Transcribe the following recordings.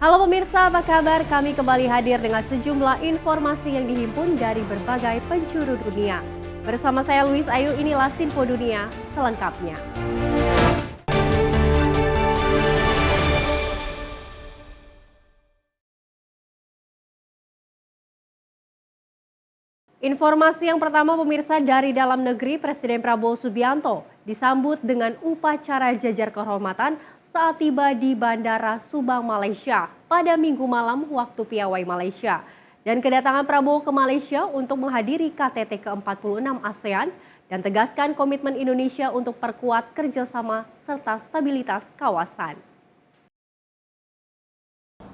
Halo pemirsa, apa kabar? Kami kembali hadir dengan sejumlah informasi yang dihimpun dari berbagai penjuru dunia. Bersama saya Luis Ayu, inilah Info Dunia selengkapnya. Informasi yang pertama pemirsa dari dalam negeri, Presiden Prabowo Subianto disambut dengan upacara jajar kehormatan saat tiba di Bandara Subang, Malaysia pada Minggu malam waktu piawai Malaysia. Dan kedatangan Prabowo ke Malaysia untuk menghadiri KTT ke-46 ASEAN dan tegaskan komitmen Indonesia untuk perkuat kerjasama serta stabilitas kawasan.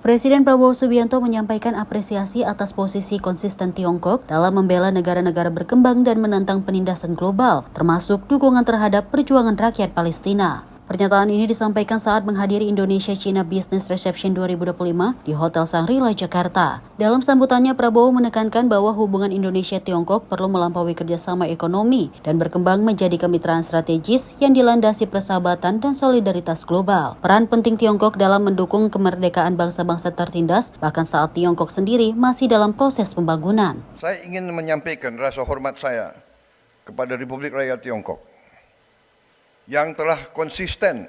Presiden Prabowo Subianto menyampaikan apresiasi atas posisi konsisten Tiongkok dalam membela negara-negara berkembang dan menentang penindasan global, termasuk dukungan terhadap perjuangan rakyat Palestina. Pernyataan ini disampaikan saat menghadiri Indonesia-China Business Reception 2025 di Hotel Shangri-La, Jakarta. Dalam sambutannya, Prabowo menekankan bahwa hubungan Indonesia-Tiongkok perlu melampaui kerjasama ekonomi dan berkembang menjadi kemitraan strategis yang dilandasi persahabatan dan solidaritas global. Peran penting Tiongkok dalam mendukung kemerdekaan bangsa-bangsa tertindas, bahkan saat Tiongkok sendiri masih dalam proses pembangunan. Saya ingin menyampaikan rasa hormat saya kepada Republik Rakyat Tiongkok yang telah konsisten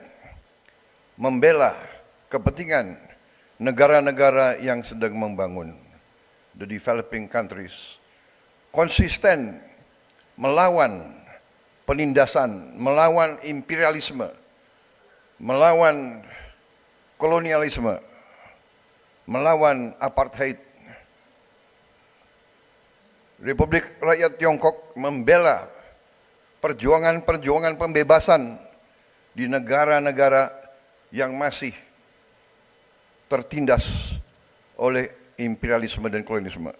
membela kepentingan negara-negara yang sedang membangun, the developing countries, konsisten melawan penindasan, melawan imperialisme, melawan kolonialisme, melawan apartheid. Republik Rakyat Tiongkok membela perjuangan-perjuangan pembebasan di negara-negara yang masih tertindas oleh imperialisme dan kolonialisme.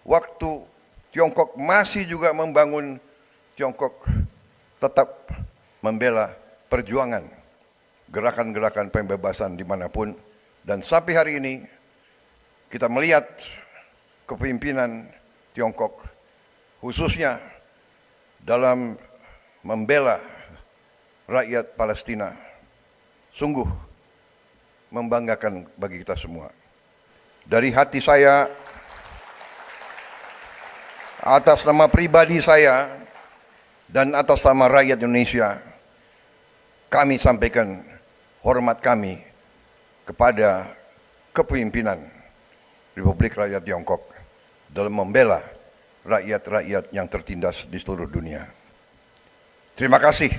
Waktu Tiongkok masih juga membangun, Tiongkok tetap membela perjuangan gerakan-gerakan pembebasan dimanapun. Dan sampai hari ini kita melihat kepemimpinan Tiongkok khususnya dalam membela rakyat Palestina sungguh membanggakan bagi kita semua. Dari hati saya, atas nama pribadi saya dan atas nama rakyat Indonesia, kami sampaikan hormat kami kepada kepemimpinan Republik Rakyat Tiongkok dalam membela rakyat-rakyat yang tertindas di seluruh dunia. Terima kasih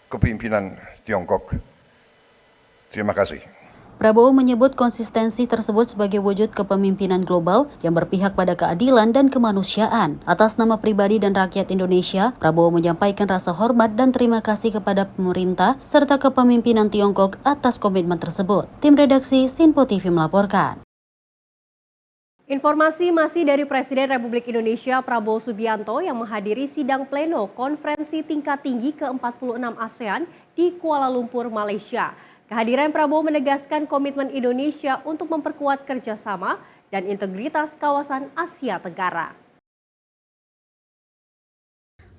kepemimpinan Tiongkok. Terima kasih. Prabowo menyebut konsistensi tersebut sebagai wujud kepemimpinan global yang berpihak pada keadilan dan kemanusiaan. Atas nama pribadi dan rakyat Indonesia, Prabowo menyampaikan rasa hormat dan terima kasih kepada pemerintah serta kepemimpinan Tiongkok atas komitmen tersebut. Tim redaksi Sinpo TV melaporkan. Informasi masih dari Presiden Republik Indonesia Prabowo Subianto yang menghadiri sidang pleno konferensi tingkat tinggi ke-46 ASEAN di Kuala Lumpur, Malaysia. Kehadiran Prabowo menegaskan komitmen Indonesia untuk memperkuat kerjasama dan integritas kawasan Asia Tenggara.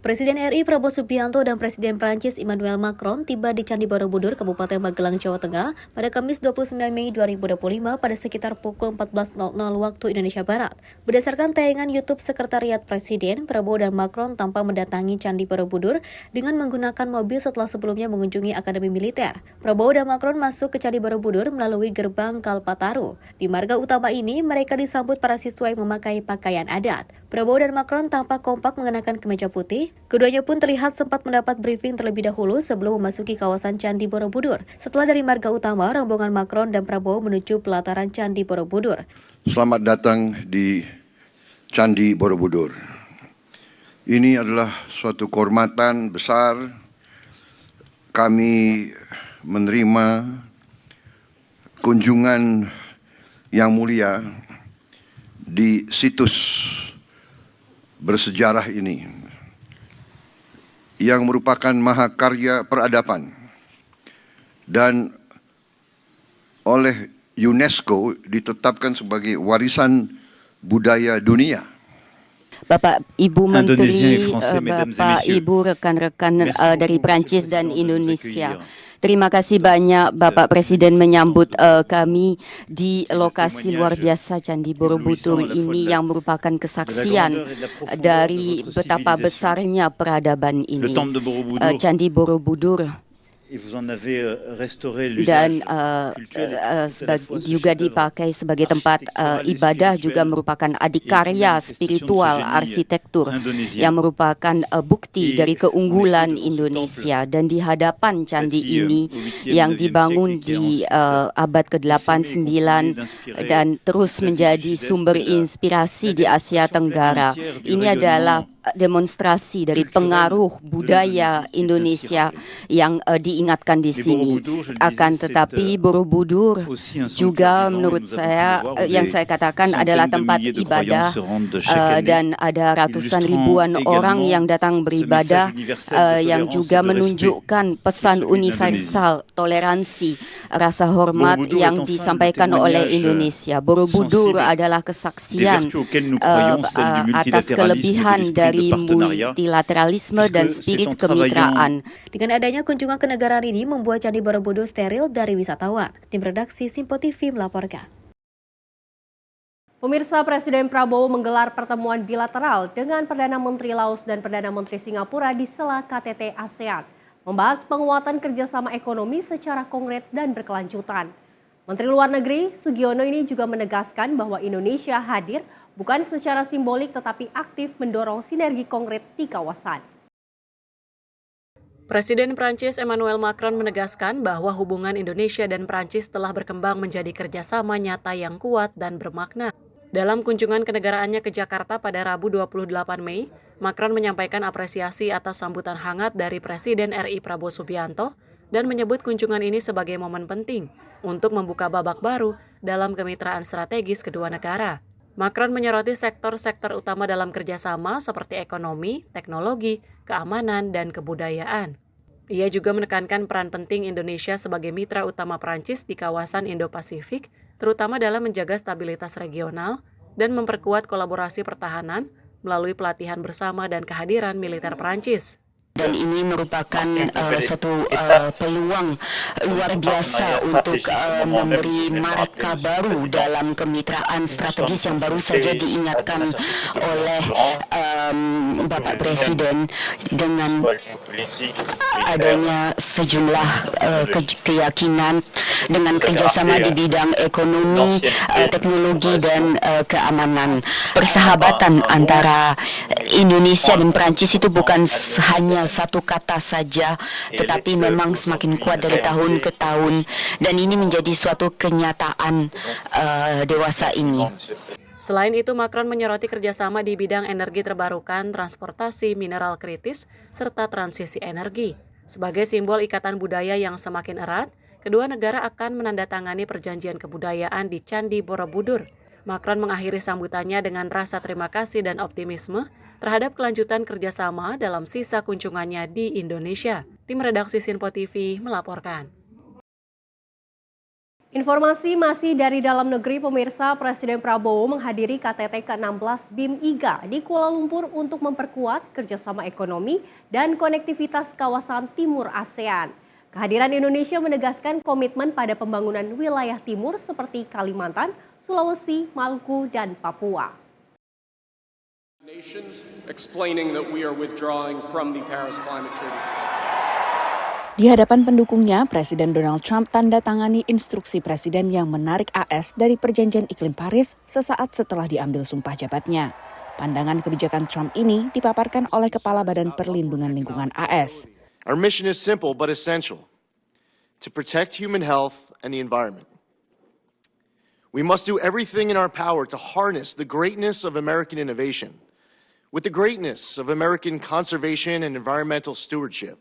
Presiden RI Prabowo Subianto dan Presiden Prancis Emmanuel Macron tiba di Candi Borobudur, Kabupaten Magelang, Jawa Tengah pada Kamis 29 Mei 2025 pada sekitar pukul 14.00 waktu Indonesia Barat. Berdasarkan tayangan YouTube Sekretariat Presiden, Prabowo dan Macron tampak mendatangi Candi Borobudur dengan menggunakan mobil setelah sebelumnya mengunjungi Akademi Militer. Prabowo dan Macron masuk ke Candi Borobudur melalui gerbang Kalpataru. Di marga utama ini, mereka disambut para siswa yang memakai pakaian adat. Prabowo dan Macron tampak kompak mengenakan kemeja putih. Keduanya pun terlihat sempat mendapat briefing terlebih dahulu sebelum memasuki kawasan Candi Borobudur. Setelah dari marga utama, rombongan Macron dan Prabowo menuju pelataran Candi Borobudur. Selamat datang di Candi Borobudur. Ini adalah suatu kehormatan besar kami menerima kunjungan yang mulia di situs bersejarah ini, yang merupakan mahakarya peradaban dan oleh UNESCO ditetapkan sebagai warisan budaya dunia. Bapak Ibu Indonésien et Menteri, Français, mesdames et Bapak messieurs. Ibu, rekan-rekan Merci dari beaucoup, Prancis Monsieur le dan Président, de nous Indonesia. accueillir. Terima kasih banyak Bapak Presiden menyambut kami di lokasi luar biasa Candi Borobudur ini yang merupakan kesaksian dari betapa besarnya peradaban Le ini. temple de Borobudur, Candi Borobudur et vous en avez restauré dan l'usage cultuel. C'est à la fois ce juga chef-d'œuvre dipakai sebagai tempat architectural et ibadah, spirituel juga merupakan adikarya et une manifestation spiritual de ce génie arsitektur indonésien. yang merupakan bukti Et dari en keunggulan effet, devant ce Indonesia. Dan di hadapan candi bâti, ini au 8e, yang 9e dibangun siècle, qui di ensuite abad ke-8, continué 9 d'inspirer dan terus l'Asie menjadi du Sud-Est sumber et la inspirasi di Asia démonstration Tenggara. entière du Ini rayonnement adalah demonstrasi dari culturel pengaruh de budaya l'Indonésie qui est Indonesia ainsi yang diingatkan di Mais sini. Borobudur, je le Akan disais, tetapi c'est, Borobudur aussi un sanctuaire juga vivant, et menurut nous avons pu saya le voir, où yang des saya katakan centaines adalah de tempat milliers de ibadah croyants se rendent chaque année, dan ada ratusan illustrant ribuan orang également yang datang ce beribadah message universel de yang tolérance juga et de respect menunjukkan qui est pesan celui de universal toleransi, rasa hormat Borobudur yang est enfin disampaikan le oleh témoignage Indonesia. Borobudur sensible adalah des kesaksian vertus auxquelles nous croyons, celles du atas multilatéralisme et de kelebihan l'esprit dari de partenariat, multilateralisme dan puisque spirit c'est en travaillant kemitraan. Dengan adanya kunjungan ke negaraan ini membuat Candi Borobudur steril dari wisatawan. Tim redaksi Simpo TV melaporkan. Pemirsa, Presiden Prabowo menggelar pertemuan bilateral dengan Perdana Menteri Laos dan Perdana Menteri Singapura di sela KTT ASEAN, membahas penguatan kerjasama ekonomi secara konkret dan berkelanjutan. Menteri Luar Negeri Sugiono ini juga menegaskan bahwa Indonesia hadir bukan secara simbolik tetapi aktif mendorong sinergi konkret di kawasan. Presiden Prancis Emmanuel Macron menegaskan bahwa hubungan Indonesia dan Prancis telah berkembang menjadi kerjasama nyata yang kuat dan bermakna. Dalam kunjungan kenegaraannya ke Jakarta pada Rabu 28 Mei, Macron menyampaikan apresiasi atas sambutan hangat dari Presiden RI Prabowo Subianto dan menyebut kunjungan ini sebagai momen penting untuk membuka babak baru dalam kemitraan strategis kedua negara. Macron menyoroti sektor-sektor utama dalam kerjasama seperti ekonomi, teknologi, keamanan, dan kebudayaan. Ia juga menekankan peran penting Indonesia sebagai mitra utama Prancis di kawasan Indo-Pasifik, terutama dalam menjaga stabilitas regional dan memperkuat kolaborasi pertahanan melalui pelatihan bersama dan kehadiran militer Prancis. Dan ini merupakan suatu peluang luar biasa untuk memberi marka baru dalam kemitraan strategis yang baru saja diingatkan oleh Bapak Presiden dengan adanya sejumlah keyakinan dengan kerjasama di bidang ekonomi, teknologi, dan keamanan. Persahabatan antara Indonesia dan Prancis itu bukan hanya satu kata saja, tetapi memang semakin kuat dari tahun ke tahun, dan ini menjadi suatu kenyataan dewasa ini. Selain itu, Macron menyoroti kerjasama di bidang energi terbarukan, transportasi, mineral kritis, serta transisi energi. Sebagai simbol ikatan budaya yang semakin erat, kedua negara akan menandatangani perjanjian kebudayaan di Candi Borobudur. Macron mengakhiri sambutannya dengan rasa terima kasih dan optimisme terhadap kelanjutan kerjasama dalam sisa kunjungannya di Indonesia. Tim redaksi Simpo TV melaporkan. Informasi masih dari dalam negeri, pemirsa. Presiden Prabowo menghadiri KTT ke-16 BIM IGA di Kuala Lumpur untuk memperkuat kerjasama ekonomi dan konektivitas kawasan Timur ASEAN. Kehadiran Indonesia menegaskan komitmen pada pembangunan wilayah timur seperti Kalimantan, Sulawesi, Maluku, dan Papua. Nations explaining that we are withdrawing from the Paris Climate Treaty. Di hadapan pendukungnya, Presiden Donald Trump tanda tangani instruksi Presiden yang menarik AS dari Perjanjian Iklim Paris sesaat setelah diambil sumpah jabatnya. Pandangan kebijakan Trump ini dipaparkan oleh Kepala Badan Perlindungan Lingkungan AS. Our mission is simple but essential: to protect human health and the environment. We must do everything in our power to harness the greatness of American innovation with the greatness of American conservation and environmental stewardship.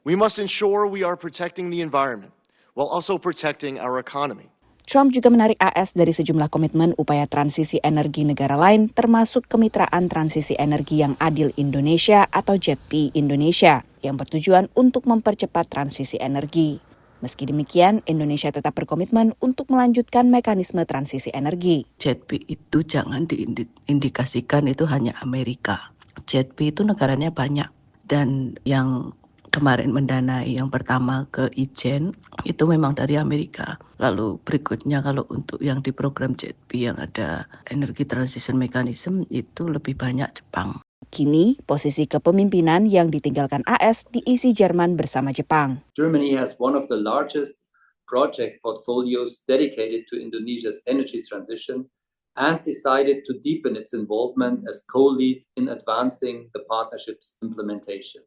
We must ensure we are protecting the environment while also protecting our economy. Trump juga menarik AS dari sejumlah komitmen upaya transisi energi negara lain, termasuk Kemitraan Transisi Energi yang Adil Indonesia atau JETP Indonesia, yang bertujuan untuk mempercepat transisi energi. Meski demikian, Indonesia tetap berkomitmen untuk melanjutkan mekanisme transisi energi. ZP itu jangan diindikasikan itu hanya Amerika. ZP itu negaranya banyak. Dan yang kemarin mendanai yang pertama ke Ijen itu memang dari Amerika. Lalu berikutnya kalau untuk yang di program ZP yang ada Energy Transition Mechanism itu lebih banyak Jepang. Kini, posisi kepemimpinan yang ditinggalkan AS diisi Jerman bersama Jepang. Germany has one of the largest project portfolios dedicated to Indonesia's energy transition and decided to deepen its involvement as co-lead in advancing the partnership's implementation.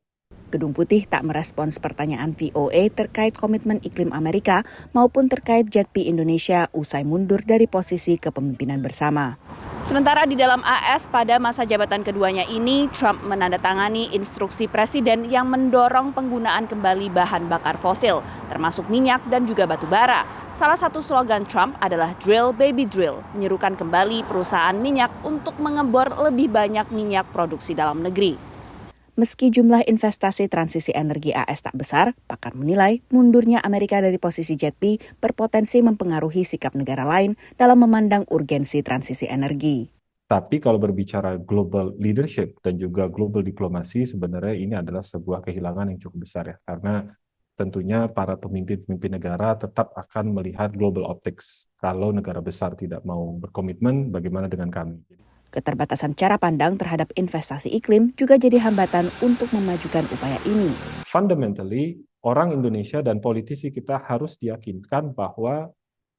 Gedung Putih tak merespons pertanyaan VOA terkait komitmen iklim Amerika maupun terkait ZP Indonesia usai mundur dari posisi kepemimpinan bersama. Sementara di dalam AS pada masa jabatan keduanya ini, Trump menandatangani instruksi presiden yang mendorong penggunaan kembali bahan bakar fosil, termasuk minyak dan juga batu bara. Salah satu slogan Trump adalah Drill Baby Drill, menyerukan kembali perusahaan minyak untuk mengebor lebih banyak minyak produksi dalam negeri. Meski jumlah investasi transisi energi AS tak besar, pakar menilai mundurnya Amerika dari posisi ZP berpotensi mempengaruhi sikap negara lain dalam memandang urgensi transisi energi. Tapi kalau berbicara global leadership dan juga global diplomasi, sebenarnya ini adalah sebuah kehilangan yang cukup besar ya. Karena tentunya para pemimpin-pemimpin negara tetap akan melihat global optics. Kalau negara besar tidak mau berkomitmen, bagaimana dengan kami? Keterbatasan cara pandang terhadap investasi iklim juga jadi hambatan untuk memajukan upaya ini. Fundamentally, orang Indonesia dan politisi kita harus diyakinkan bahwa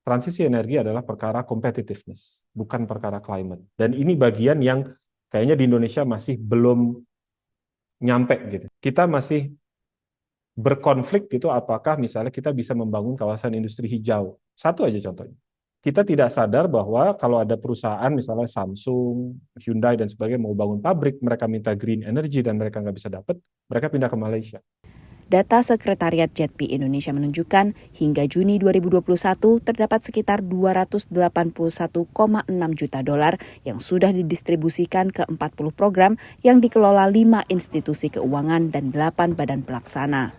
transisi energi adalah perkara competitiveness, bukan perkara climate. Dan ini bagian yang kayaknya di Indonesia masih belum nyampe gitu. Kita masih berkonflik gitu apakah misalnya kita bisa membangun kawasan industri hijau. Satu aja contohnya. Kita tidak sadar bahwa kalau ada perusahaan misalnya Samsung, Hyundai dan sebagainya mau bangun pabrik, mereka minta green energy dan mereka nggak bisa dapat, mereka pindah ke Malaysia. Data Sekretariat ZP Indonesia menunjukkan hingga Juni 2021 terdapat sekitar 281,6 juta dolar yang sudah didistribusikan ke 40 program yang dikelola 5 institusi keuangan dan 8 badan pelaksana.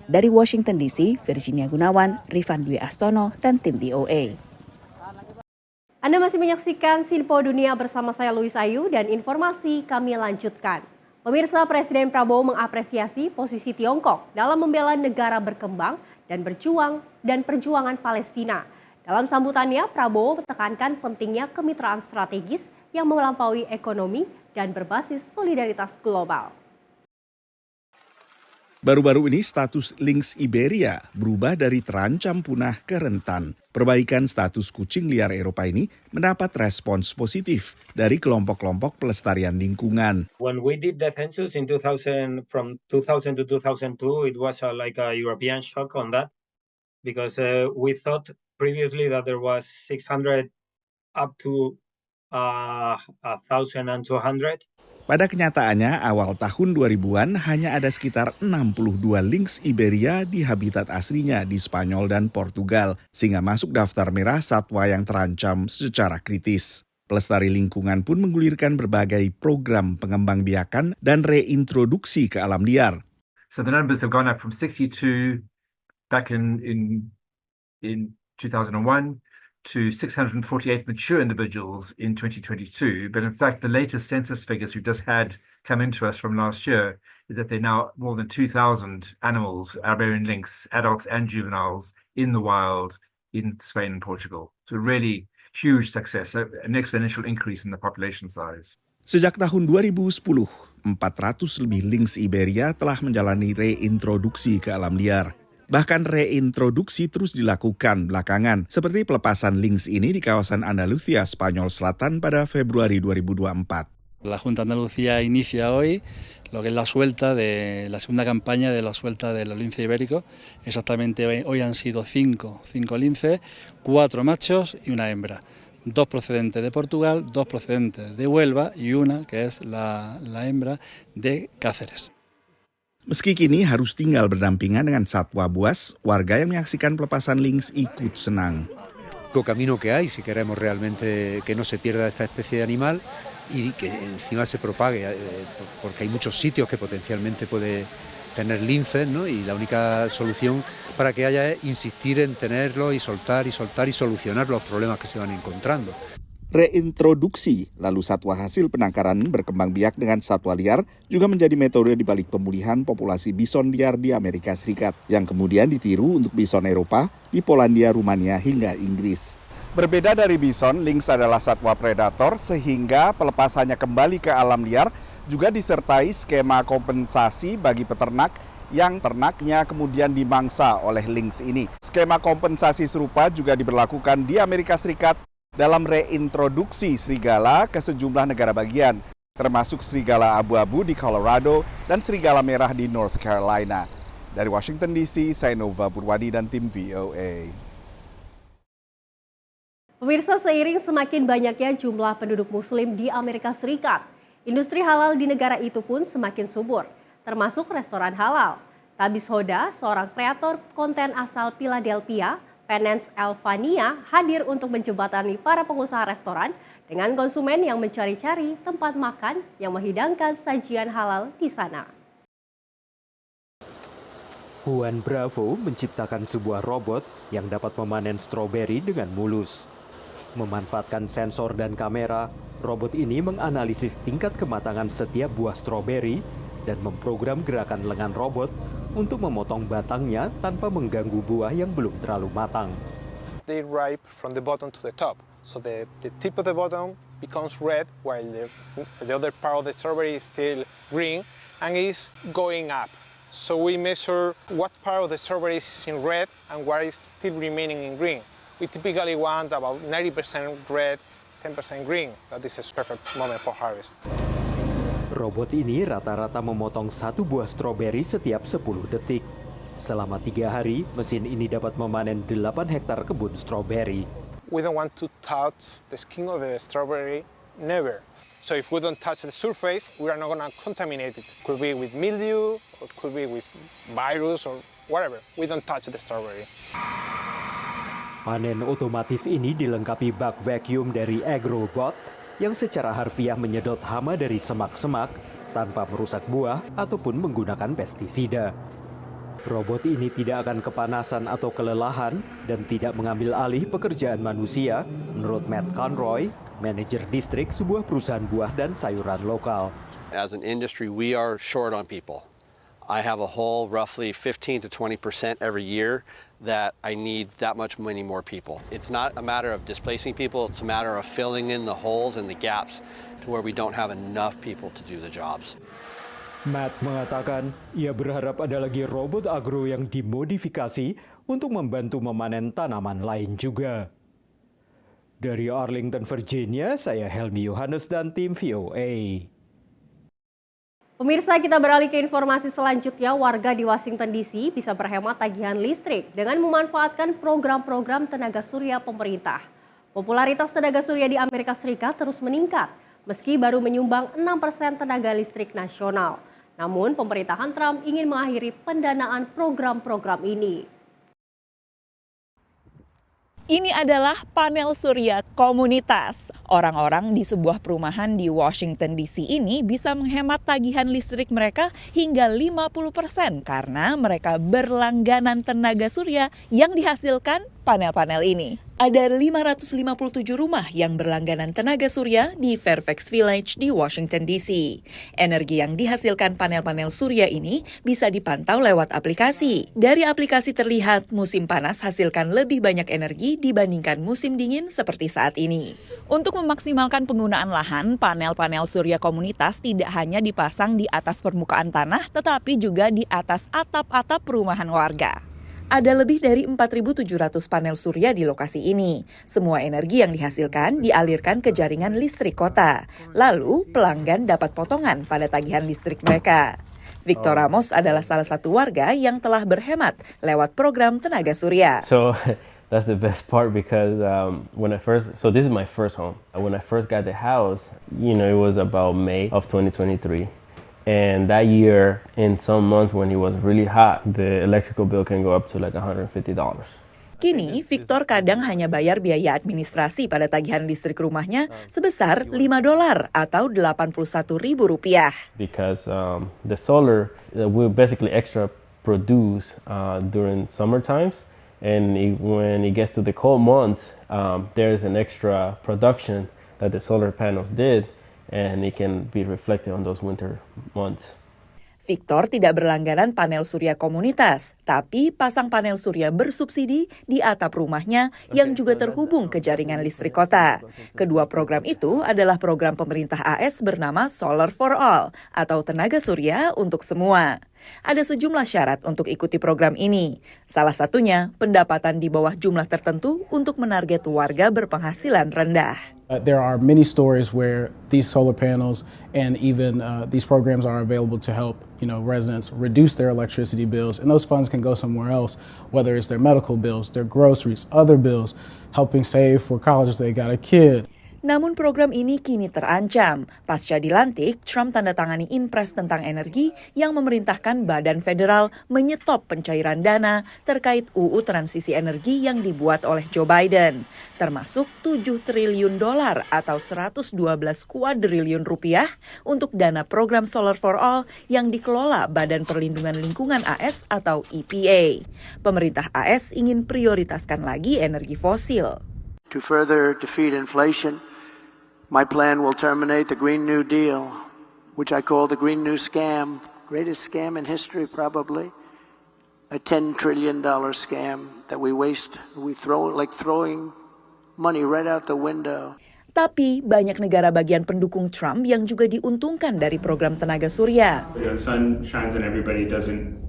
Dari Washington DC, Virginia Gunawan, Rifan Dwi Astono, dan tim VOA. Anda masih menyaksikan Sinpo Dunia bersama saya Louis Ayu dan informasi kami lanjutkan. Pemirsa, Presiden Prabowo mengapresiasi posisi Tiongkok dalam membela negara berkembang dan perjuangan Palestina. Dalam sambutannya, Prabowo menekankan pentingnya kemitraan strategis yang melampaui ekonomi dan berbasis solidaritas global. Baru-baru ini status lynx Iberia berubah dari terancam punah ke rentan. Perbaikan status kucing liar Eropa ini mendapat respons positif dari kelompok-kelompok pelestarian lingkungan. When we did the census in 2000, from 2000 to 2002, it was like a European shock on that because we thought previously that there was 600 up to 1,200. Pada kenyataannya, awal tahun 2000-an hanya ada sekitar 62 lynx Iberia di habitat aslinya di Spanyol dan Portugal, sehingga masuk daftar merah satwa yang terancam secara kritis. Pelestari lingkungan pun menggulirkan berbagai program pengembangbiakan dan reintroduksi ke alam liar. So the numbers have gone up from 62 back in 2001 to 648 mature individuals in 2022. But in fact, the latest census figures we've just had come into us from last year is that there are now more than 2,000 animals, Iberian lynx, adults and juveniles, in the wild in Spain and Portugal. So really huge success, an exponential increase in the population size. Sejak tahun 2010, 400 lebih lynx Iberia telah menjalani reintroduksi ke alam liar. Bahkan reintroduksi terus dilakukan belakangan, seperti pelepasan lynx ini di kawasan Andalusia, Spanyol Selatan pada Februari 2024. La Junta de Andalucía inicia hoy lo que es la suelta de la segunda campaña de la suelta del lince ibérico. Exactamente hoy han sido 5 linces, 4 machos y una hembra. 2 procedentes de Portugal, 2 procedentes de Huelva y una que es la hembra de Cáceres. Meski kini harus tinggal berdampingan dengan satwa buas, warga yang menyaksikan pelepasan lynx ikut senang. Camino que hay si queremos realmente que no se pierda esta especie de animal y que encima se propague, porque hay muchos sitios que potencialmente puede tener linces, ¿no? Y la única solución para que haya es insistir en tenerlo y soltar y solucionar los problemas que se van encontrando. Reintroduksi lalu satwa hasil penangkaran berkembang biak dengan satwa liar juga menjadi metode di balik pemulihan populasi bison liar di Amerika Serikat yang kemudian ditiru untuk bison Eropa di Polandia, Rumania hingga Inggris. Berbeda dari bison, lynx adalah satwa predator sehingga pelepasannya kembali ke alam liar juga disertai skema kompensasi bagi peternak yang ternaknya kemudian dimangsa oleh lynx ini. Skema kompensasi serupa juga diberlakukan di Amerika Serikat dalam reintroduksi serigala ke sejumlah negara bagian, termasuk serigala abu-abu di Colorado dan serigala merah di North Carolina. Dari Washington DC, saya Nova Purwadi dan tim VOA. Pemirsa, seiring semakin banyaknya jumlah penduduk muslim di Amerika Serikat, industri halal di negara itu pun semakin subur, termasuk restoran halal. Tabis Hoda, seorang kreator konten asal Philadelphia, Penance Elvania, hadir untuk menjembatani para pengusaha restoran dengan konsumen yang mencari-cari tempat makan yang menghidangkan sajian halal di sana. Juan Bravo menciptakan sebuah robot yang dapat memanen stroberi dengan mulus. Memanfaatkan sensor dan kamera, robot ini menganalisis tingkat kematangan setiap buah stroberi dan memprogram gerakan lengan robot untuk memotong batangnya tanpa mengganggu buah yang belum terlalu matang. They ripe from the bottom to the top. So the tip of the bottom becomes red while the other part of the strawberry is still green and is going up. So we measure what part of the strawberry is in red and what is still remaining in green. We typically want about 90% red, 10% green. That is a perfect moment for harvest. Robot ini rata-rata memotong satu buah stroberi setiap 10 detik. Selama 3 hari, mesin ini dapat memanen 8 hektar kebun stroberi. We don't want to touch the skin of the strawberry, never. So if we don't touch the surface, we are not going to contaminate it. Could be with mildew, or could be with virus or whatever. We don't touch the strawberry. Panen otomatis ini dilengkapi bak vacuum dari AgroBot yang secara harfiah menyedot hama dari semak-semak tanpa merusak buah ataupun menggunakan pestisida. Robot ini tidak akan kepanasan atau kelelahan dan tidak mengambil alih pekerjaan manusia, menurut Matt Conroy, manajer distrik sebuah perusahaan buah dan sayuran lokal. As an industry, we are short on people. I have a hole roughly 15 to 20% every year that I need that much many more people. It's not a matter of displacing people, it's a matter of filling in the holes and the gaps to where we don't have enough people to do the jobs. Matt mengatakan ia berharap ada lagi robot agro yang dimodifikasi untuk membantu memanen tanaman lain juga. Dari Arlington, Virginia, saya Helmi Yohanes dan tim VOA. Pemirsa, kita beralih ke informasi selanjutnya. Warga di Washington DC bisa berhemat tagihan listrik dengan memanfaatkan program-program tenaga surya pemerintah. Popularitas tenaga surya di Amerika Serikat terus meningkat, meski baru menyumbang 6% tenaga listrik nasional. Namun, pemerintahan Trump ingin mengakhiri pendanaan program-program ini. Ini adalah panel surya komunitas. Orang-orang di sebuah perumahan di Washington DC ini bisa menghemat tagihan listrik mereka hingga 50% karena mereka berlangganan tenaga surya yang dihasilkan panel-panel ini. Ada 557 rumah yang berlangganan tenaga surya di Fairfax Village di Washington DC. Energi yang dihasilkan panel-panel surya ini bisa dipantau lewat aplikasi. Dari aplikasi terlihat musim panas hasilkan lebih banyak energi dibandingkan musim dingin seperti saat ini. Untuk memaksimalkan penggunaan lahan, panel-panel surya komunitas tidak hanya dipasang di atas permukaan tanah, tetapi juga di atas atap-atap perumahan warga. Ada lebih dari 4.700 panel surya di lokasi ini. Semua energi yang dihasilkan dialirkan ke jaringan listrik kota. Lalu, pelanggan dapat potongan pada tagihan listrik mereka. Victor Ramos adalah salah satu warga yang telah berhemat lewat program tenaga surya. So that's the best part because this is my first home. When I first got the house, it was about May of 2023. And that year, in some months when it was really hot, the electrical bill can go up to like $150. Kini, Victor kadang hanya bayar biaya administrasi pada tagihan listrik rumahnya sebesar $5 atau Rp81.000. Because the solar will basically extra produce during summer times, and when it gets to the cold months, there's an extra production that the solar panels did, and it can be reflected on those winter months. Victor tidak berlangganan panel surya komunitas, tapi pasang panel surya bersubsidi di atap rumahnya yang juga terhubung ke jaringan listrik kota. Kedua program itu adalah program pemerintah AS bernama Solar for All atau tenaga surya untuk semua. Ada sejumlah syarat untuk ikuti program ini. Salah satunya pendapatan di bawah jumlah tertentu untuk menarget warga berpenghasilan rendah. There are many stories where these solar panels and even these programs are available to help, residents reduce their electricity bills, and those funds can go somewhere else, whether it's their medical bills, their groceries, other bills, helping save for college if they got a kid. Namun program ini kini terancam. Pasca dilantik, Trump tanda tangani Inpres tentang energi yang memerintahkan Badan Federal menyetop pencairan dana terkait UU Transisi Energi yang dibuat oleh Joe Biden, termasuk $7 triliun atau 112 kuadriliun rupiah untuk dana program Solar for All yang dikelola Badan Perlindungan Lingkungan AS atau EPA. Pemerintah AS ingin prioritaskan lagi energi fosil. To further defeat inflation, my plan will terminate the Green New Deal, which I call the Green New Scam, greatest scam in history probably, a $10 trillion scam that we waste, we throw like throwing money right out the window. Tapi banyak negara bagian pendukung Trump yang juga diuntungkan dari program tenaga surya. The sun shines on everybody, doesn't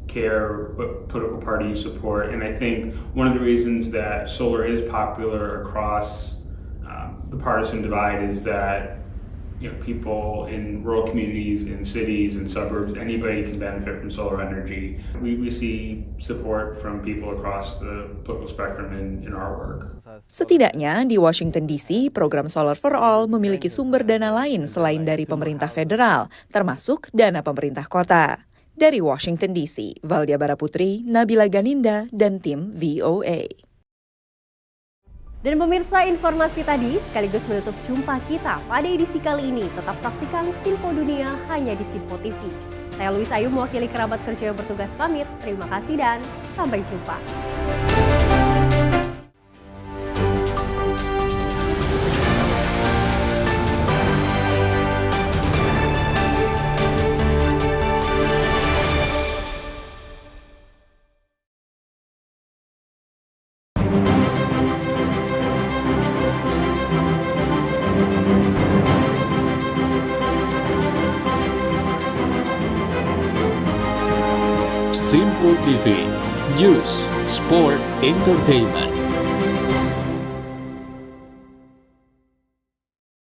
care what political party you support, and I think one of the reasons that solar is popular across the partisan divide is that people in rural communities, in cities and suburbs, anybody can benefit from solar energy. We see support from people across the political spectrum in our work. Setidaknya di Washington DC, program Solar for All memiliki sumber dana lain selain dari pemerintah federal, termasuk dana pemerintah kota. Dari Washington DC, Valdia Baraputri, Nabila Ganinda, dan tim VOA. Dan pemirsa, informasi tadi sekaligus menutup jumpa kita pada edisi kali ini. Tetap saksikan Simpo Dunia hanya di Simpo TV. Saya Luis Ayu mewakili kerabat kerja yang bertugas pamit. Terima kasih dan sampai jumpa. Simpo TV, News, Sport, Entertainment.